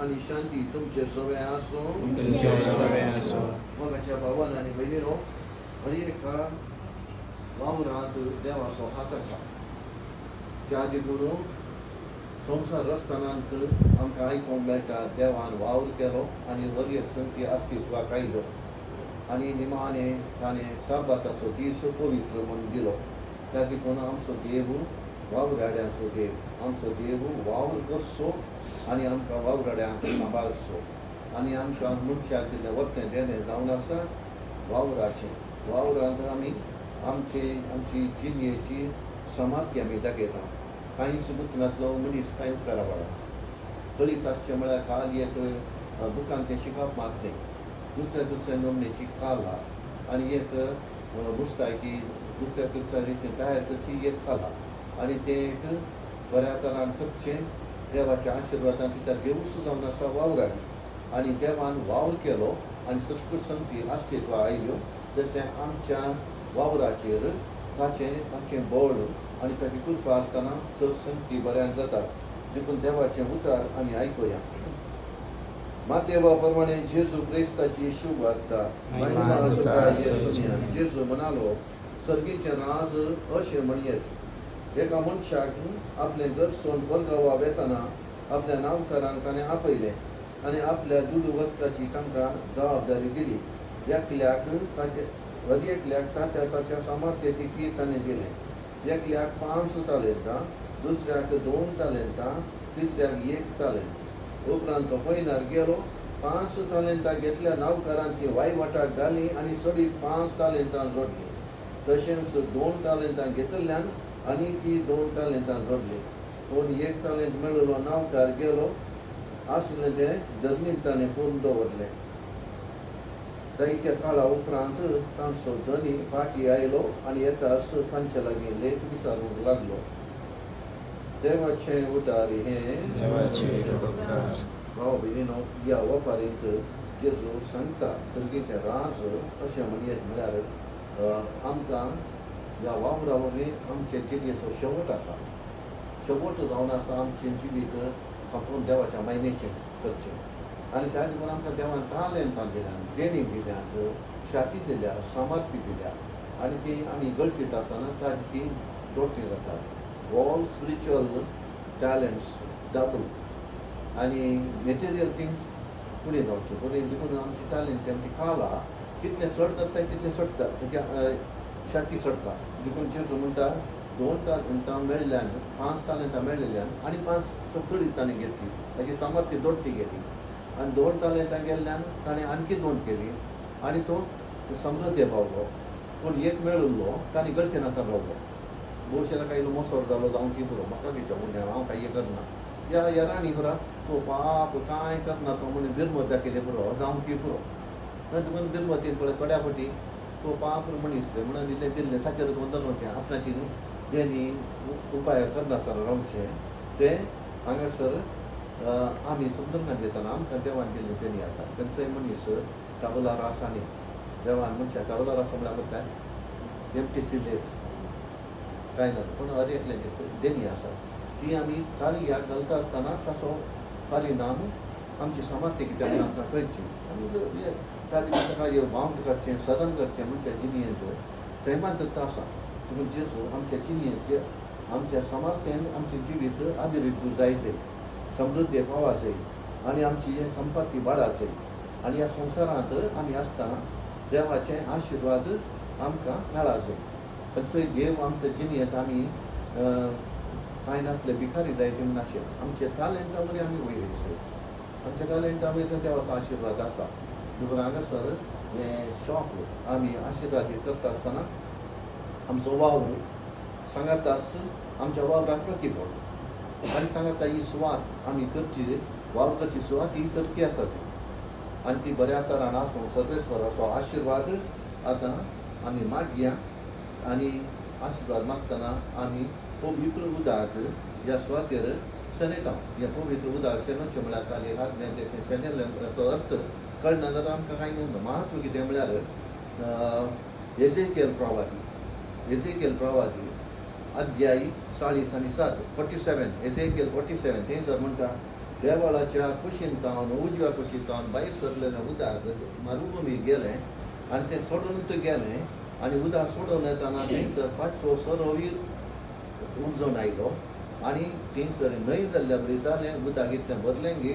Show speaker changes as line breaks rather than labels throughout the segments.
आणि शांती तुमचे सवय असो मगाच्या भावान आणि बहिणीनो आणि एका वावरात देवाचो हात आसा त्या आदी करून संसार रस्तानांत आमकां आयकूंक मेळटा देवान वावर केलो आनी वरीय संगती अस्तित्वाक आयलो आनी निमाणे ताणें साबाताचो दीस पवित्र म्हणून दिलो त्या देखून आमचो देव वावराड्यांचो देव आमचो देव वावर करचो आनी आमकां वावराड्यांक सांबाळचो आनी आमकां मनशाक दिल्लें वर्तें देणें जावन आसा वावराचें वावरांत आमी आमची जिणेची समाप्ती आमी दाखयता कांय सुबुतनांतलो मनीस कांय उपकारा पडा कळीत आसचें म्हळ्यार काल एक बुकान तें शिकप मात न्ही दुसऱ्या नमनेची काला आनी एक मुस्तायकी दुसऱ्या रितीन तयार करची एक कला आनी तें एक बऱ्या तरान करचें देवाच्या आशिर्वादान कित्याक देवूच जावन आसा वावरान आनी देवान वावर केलो आनी सत्तर संगती अस्तित्वा आयल्यो जशें आमच्या वावराचेर ताचें बळ आनी ताची कृपा आसतना चड संगती बऱ्यान जातात देखून देवाचें उतार आमी आयकुया मातेवा प्रमाणे जेजू क्रिस्ताची शुभ वार्ता जेजू म्हणालो सर्गीचें राज अशें म्हणयेत एका मनशाक आपलें घर सोडून परगांवा वेताना आपल्या नांवकारांक ताणें आपयलें आनी आपल्या दुडवतकाची तांकां जबाबदारी दिली एकल्याक ताच्या सामर्थ्येकी ताणें दिलें एकल्याक 5 तालेंतां दुसऱ्याक 2 तालेंतां तिसऱ्याक 1 तालेंत उपरांत तो पयनार गेलो 5 तालेंतां घेतल्या नांवकारान ती वायवाटाक घाली आनी सडीक 5 तालेंतां जोडली तशेंच 2 तालेंतां घेतिल्ल्यान आनी ती 2 तालेंतां जोडली पूण 1 तालेंत मेळिल्लो नांवकार गेलो आसलें तें जमनींत ताणें पळोवन दवरलें जायत्या काळा उपरांत तांचो धनी फाटीं आयलो आनी येताच तांचे लागीं लेख विचारूंक लागलो देवाचें उतार हें भाव भयणीनो ह्या ओपारींत जेजू सांगता सर्गीचें राज अशें म्हणयेत म्हळ्यार आमकां ह्या वावरा वरवीं आमचे जिणेचो शेवट आसा शेवट जावन आसा आमचें जिवीत आपूण देवाच्या मायनेचें करचें आनी त्या देखून आमकां देवान तालेंतां दिल्यात देणी दिल्यात शाती दिल्या सामर्थ्य दिल्या आनी ती आमी गळसीत आसतना ताजी ती दोटी जातात ऑल स्पिरिच्युअल टॅलंट्स डबल आनी मेटेरियल थिंग्स फुडें जावच्यो फुडें देखून आमची टॅलंट आमची काला कितलें चड जाता तितलें सडटा तेच्या शाती सडटा देखून जेजू म्हणटा 2 तालेंतां मेळ्ळ्यान 5 तालेंतां मेळिल्ल्यान आनी 5 चडीत ताणें घेतली ताची सामर्थ्य दोट्टी गेली आनी 2 तालेंतां गेल्ल्यान ताणें आणखी 2 केली आनी तो समृद्धी पावलो पूण 1 मेळिल्लो ताणें गरजे नाका रावलो भोवशेला काय मोसोर जालो जावं की पुरो म्हाका कितें म्हणजे हांव काय हें करना ह्या राणी पुरा तो बाप कांय करना तो म्हणून बिरमत दाखयले पुरो जावं की पुरो देखून बिरमतीन पळय कड्या फाटी तो पाप मनीस म्हणून दिल्लें ताचेर वंदन आपणाची देणी उपाय करनासतना रावचें तें हांगासर आमी समजून घेतना आमकां देवान दिल्लें देणी आसा खंयचोय मनीस काबला रास आनी देवान मनशाक काबला रास म्हळ्यार करता एमटी सिलेट कांय ना पूण हर एकलें देणी आसा ती आमी कार्याक घालता आसतना ताचो परिणाम आमची सामर्थ्य कित्याक आमकां कळची आनी त्या दिसा ताका बावंड करचें सदन करचें मनशाच्या जिणेंत सैमांतता आसा देखून जेजू आमच्या जिणेंत आमच्या सामर्थ्यान आमचें जिवीत अभिवृद्धी जायचें समृद्धी पावा जाय आनी आमची संपत्ती वाडा जाय आनी ह्या संवसारांत आमी आसतना देवाचे आशिर्वाद आमकां मेळा जाय खंयचोय देव आमच्या जिणेंत आमी कांय नासले भिकारी जायते म्हूण नाशें आमचे तालेंता वरी आमी वयर जाय आमच्या तालेंता वयर देवाचो आशिर्वाद आसा देखून हांगासर हें शॉक आमी आशिर्वादीत करता आसतना आमचो वावर सांगातास आमच्या वावराक प्रतिफळ आनी सांगाता ही सुवात आमी करची वावर करची सुवात ही सारकी आसा ती आनी ती बऱ्या तरान आसूं सर्वेस्वराचो आशिर्वाद आतां आमी मागया आनी आशिर्वाद मागतना आमी पवित्र उदक ह्या सुवातेर शेनयता हें पवित्र उदक शेणोवचें म्हळ्यार काली आज्ञा तशें शेणयल्ल्याचो अर्थ कळना जाल्यार आमकां कांय महत्व कितें म्हळ्यार एजेकिएल प्रवादी अध्याय 40 आणि 7 47 एजेकिएल 47 थंयसर म्हणटा देवाळाच्या कुशींतावन उजव्या कुशींतावन भायर सरलेलें उदक मरुभुमी गेलें आनी तें सोडून गेलें आनी उदक सोडून येताना थंयसर 5 सरोवीर उजवून आयलो आनी थंयसर न्हंय जाल्ल्या बरी जालें उदक इतलें भरलें की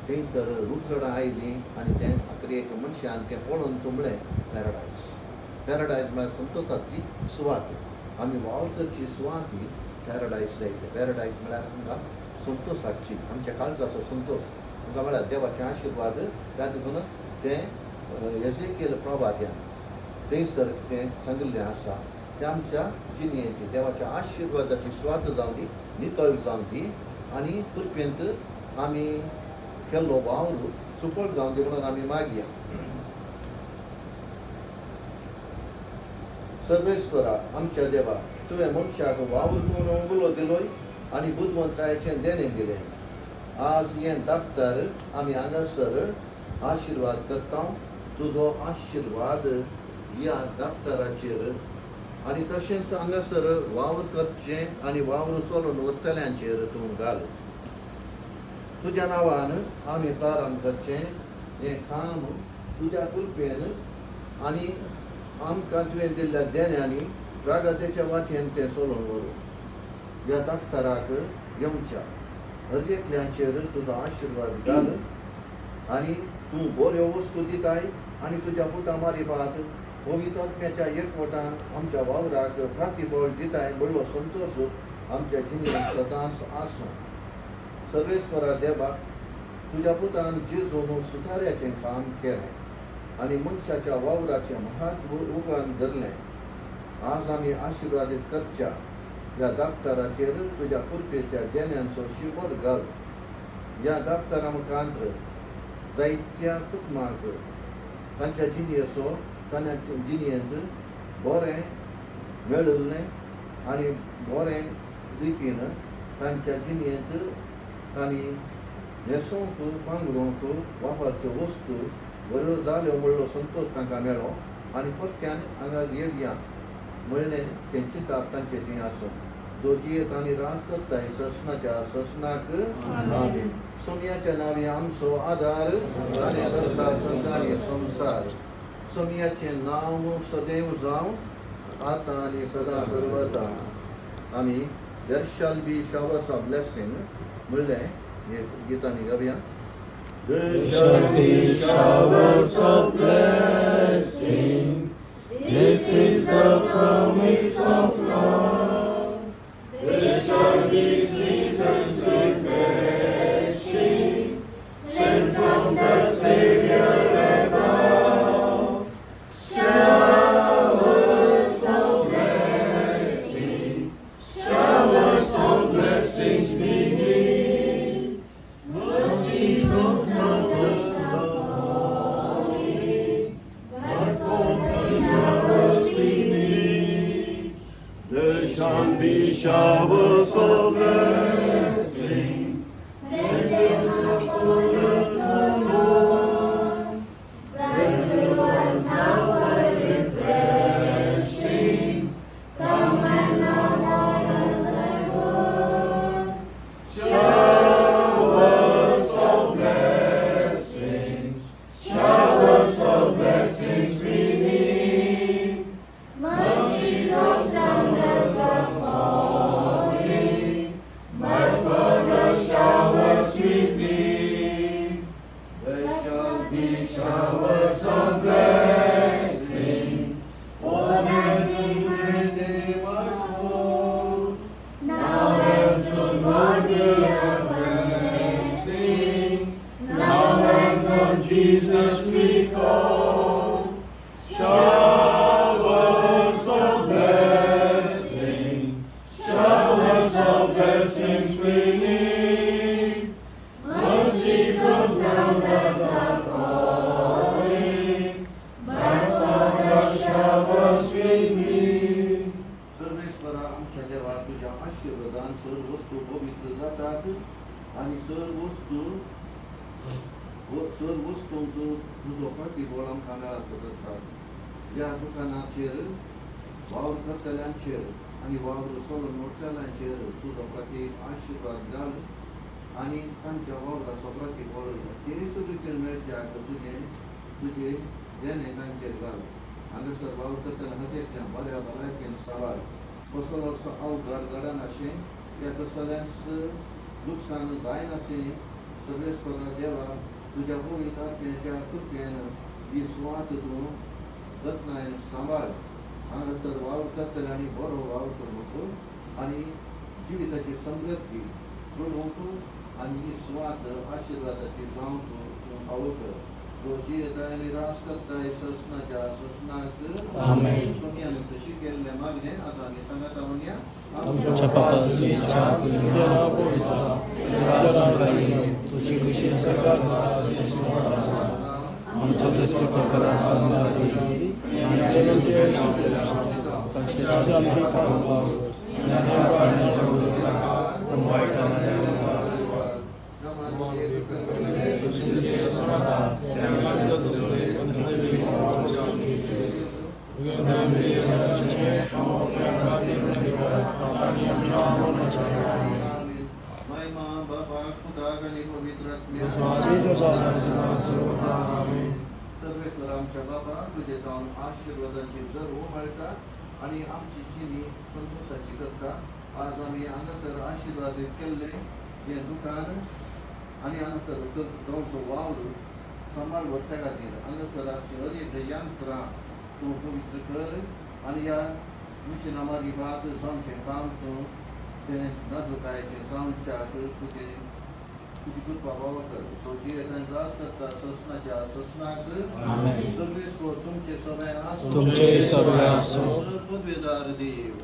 थंयसर रुचडां आयलीं आनी तें आखरी एक मनशान तें पळोवन तुंबलें पॅराडायज म्हळ्यार संतोशाची सुवात आमी वावरतची सुवात ही पॅराडायज जायते पॅराडायज म्हळ्यार आमकां संतोशाची आमच्या काळजाचो संतोश आमकां म्हळ्यार देवाचे आशिर्वाद त्या देखून तें एझेकियल प्रभात्यान थंयसर कितें सांगिल्लें आसा तें आमच्या जिणेंत देवाच्या आशिर्वादाची सुवात जावन दी नितळ जावन दी आनी कृपेंत आमी केल्लो वावर सुपळ जावन दी म्हणून आमी मागया. सर्वेश्वरा आमच्या देवा तुवें मनशाक वावर करून उलो दिलोय आनी बुद्धवंतायेचें देणें दिलें. आज हें दाप्तर आमी हांगासर आशिर्वाद करता. तुजो आशिर्वाद ह्या दाप्तराचेर आनी तशेंच हांगासर वावर करचें आनी वावर चलोवन वतल्यांचेर तूं घाल. तुज्या नांवान आमी प्रारंभ करचें हें काम तुज्या कृपेन आनी आमकां तुवें दिल्ल्या देण्यांनी प्रागतेच्या वाटेन तें चलोवन व्हरू. ह्या दाप्तराक येवच्या हर एकल्याचेर तुजो आशिर्वाद घाल आनी तूं बऱ्यो वस्तू दिताय आनी तुज्या पुता मारिपाक पवित्र आत्म्याच्या एकवटान आमच्या वावराक प्रतिफळ दिताय बरो संतोश आमच्या जिणेंत सदांच आसूं. सर्वेश्वरा देवा तुज्या पुतान जेजून सुदाऱ्याचें काम केलें आनी मनशाच्या वावराचें म्हत्व उगान धरलें. आज आमी आशिर्वादीत करच्या ह्या दाप्तराचेर तुज्या कृपेच्या देण्यांचो शिवर घाल. ह्या दाप्तरा मुखांत जायत्या कुटुंबांक तांच्या जिणेचो तांच्या जिणेंत बरें मेळिल्लें आनी बरें रितीन तांच्या जिणेंत तांणी न्हेसोवंक पांगरूंक वापरच्यो वस्तू बऱ्यो जाल्यो म्हणलो संतोश तांकां मेळ्ळो आनी परत्यान हांगा येवया म्हणलें तें चिंतप तांचें थंय आसूं. जो जियेत आनी रास करताय ससनाच्या ससनाक आमीन. सोम्याच्या नांवी आमचो आदार आनी सदांच संसार. सोम्याचें नांव सदैव जावं आतां आनी सदां सर्वदा. आमी there shall be showers of blessing म्हणलें हे गितांनी गावया.
There shall be showers of blessings. This is the promise of love. There shall be seasons refreshing, sent from the Savior above. Showers of blessings, showers of blessings we need. Mercy from heavens falling, but from the showers we need. There shall be showers of blessing, sent from the fullness of Lord. Bring to us now a refreshing, come and now honor the Lord. Showers of blessings, showers of blessings we need. Mercy drops down as are falling, but for the showers we plead. There shall be showers of blessings, poured out into much more. Now as to God be a blessing, now as on Jesus we call. Showers of blessings, showers of blessings we need. Mercy comes down as are falling, but for the showers we need.
सर्वेश्वरा आमच्या देवा तुज्या आशिर्वादान सर्व वस्तू पवित्र जातात आनी सर्व वस्तूंक तुजो प्रतिफळ आमकां मेळत करतात. ह्या दुकानाचेर वावर करतल्यांचेर आनी वावर सोडून वतल्यांचेर तुजो प्रतीक आशिर्वाद घाल आणि तांच्या वावरा सोबती पळयता ते सुद्दां मेळचे तुजे जेणे तांचेर घाल हांगासर वावर करतना हातींतल्यान बऱ्या भलायकेन सांबाळ कसलो असो अवघड घडना अशें त्या कसल्याच लुकसाण जायनाशें सर्वेस्परा देवा तुज्या पवित्र आत्म्याच्या कृपेन ही सुवात तूं रत्नायन सांबाळ हांगासर वावर करतले आनी बरो वावर करूंक आनी जिविताची समृद्धी चडोवंक आनी ही सुवात आशिर्वादाची जावंक तूं फावो कर जो जियेता आनी रास करताय ससनाच्या ससनाक
आमेन.
सोन्यान तशी केल्ले मागणे आतां आमी सांगात म्हणया
आमच्या पापाची इच्छा तुझ्या नावाचा राजधानी तुझी खुशी सगळ्यात आमच्या दृष्टी प्रकारात सांगणारी आमच्या आमची कामावर वाईट
महिमा बापा खुदा आणि पवित्र सर्वेश्वर आमच्या बाबा तुझे जाऊन आशीर्वादाची जरूर मेळटा आणि आमची जिणी संतोषाची करता आज आम्ही हांगासर आशीर्वादीत केल्ले हे दुकान आणि हांगासर गांवचो वावर सांबाळवत त्या खातीर हांगासर अशी अनेक यंत्रां तूं पवित्र कर आनी ह्या मिशना मार्फत जावचें काम तूं तें नाजुकायेचें जावच्याक तुजी कृपा फावो कर सोजी येतान त्रास करता ससनाच्या ससनाक सर्वेस्वर तुमचे सगळे आसूं
तुमचे सगळे आसूं
पदवेदार देव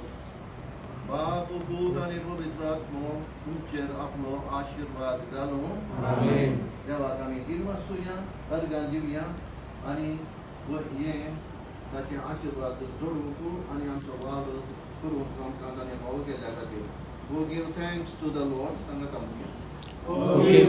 बाप पूत आनी पवित्र आत्मो तुमचेर आपलो आशीर्वाद घालूं देवाक आमी दिवया अर्गां दिवया आनी हे ताचे आशीर्वाद जोडूंक आनी आमचो वावर करूंक आमकां ताणें फावो केल्ल्या खातीर Who give thanks to the Lord, सांगात आमकां.
Give